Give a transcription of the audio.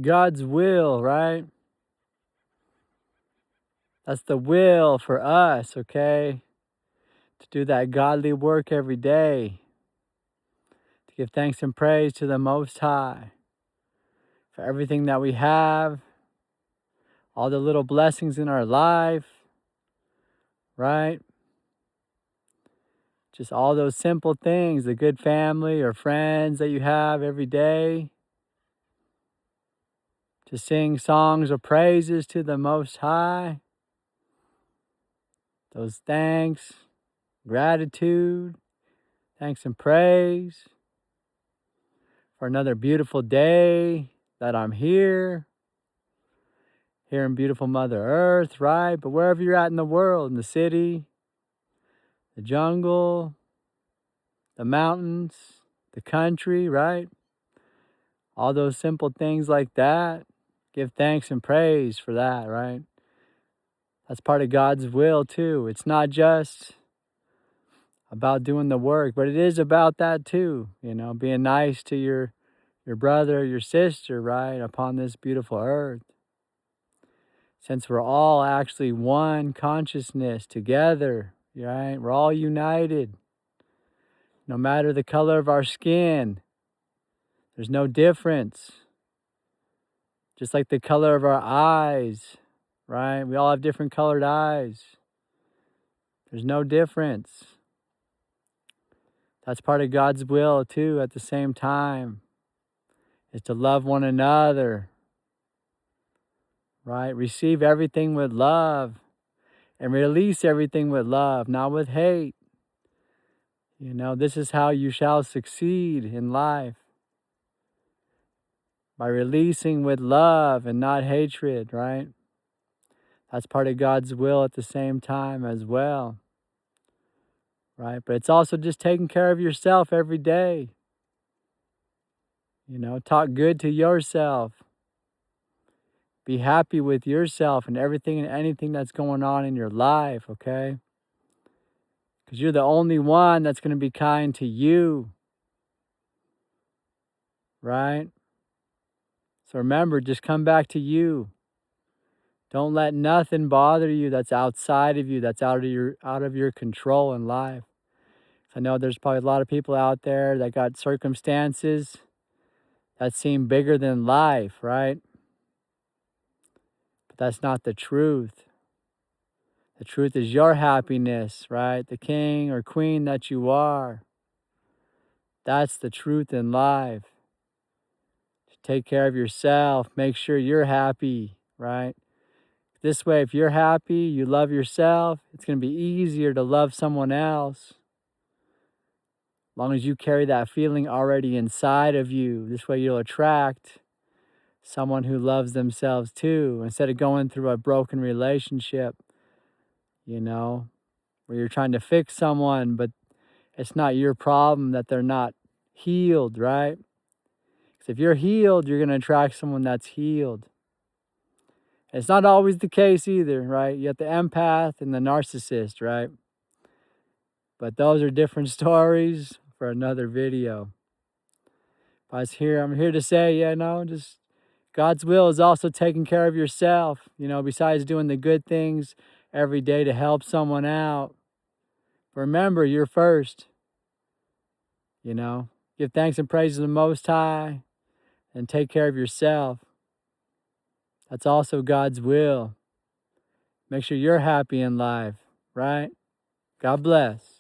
God's will, right? That's the will for us, okay? To do that godly work every day, to give thanks and praise to the Most High for everything that we have, all the little blessings in our life, right? Just all those simple things, the good family or friends that you have every day. To sing songs of praises to the Most High. Those thanks, gratitude, thanks and praise for another beautiful day that I'm here in beautiful Mother Earth, right? But wherever you're at in the world, in the city, the jungle, the mountains, the country, right? All those simple things like that. Give thanks and praise for that, right? That's part of God's will too. It's not just about doing the work, but it is about that too, being nice to your brother, your sister, right, upon this beautiful earth. Since we're all actually one consciousness together, right? We're all united. No matter the color of our skin, there's no difference. Just like the color of our eyes, right? We all have different colored eyes. There's no difference. That's part of God's will too at the same time, is to love one another, right? Receive everything with love and release everything with love, not with hate. This is how you shall succeed in life. By releasing with love and not hatred, right? That's part of God's will at the same time as well, right? But it's also just taking care of yourself every day. Talk good to yourself. Be happy with yourself and everything and anything that's going on in your life, okay? Because you're the only one that's going to be kind to you, right? So remember, just come back to you. Don't let nothing bother you that's outside of you, that's out of your control in life. I know there's probably a lot of people out there that got circumstances that seem bigger than life, right? But that's not the truth. The truth is your happiness, right? The king or queen that you are. That's the truth in life. Take care of yourself. Make sure you're happy, right? This way, if you're happy, you love yourself, it's going to be easier to love someone else. As long as you carry that feeling already inside of you, this way you'll attract someone who loves themselves too, instead of going through a broken relationship, where you're trying to fix someone, but it's not your problem that they're not healed, right? Because if you're healed, you're going to attract someone that's healed. It's not always the case either, right? You have the empath and the narcissist, right? But those are different stories for another video. I'm here to say, just God's will is also taking care of yourself, besides doing the good things every day to help someone out. Remember, you're first, Give thanks and praise to the Most High and take care of yourself. That's also God's will. Make sure you're happy in life, right? God bless.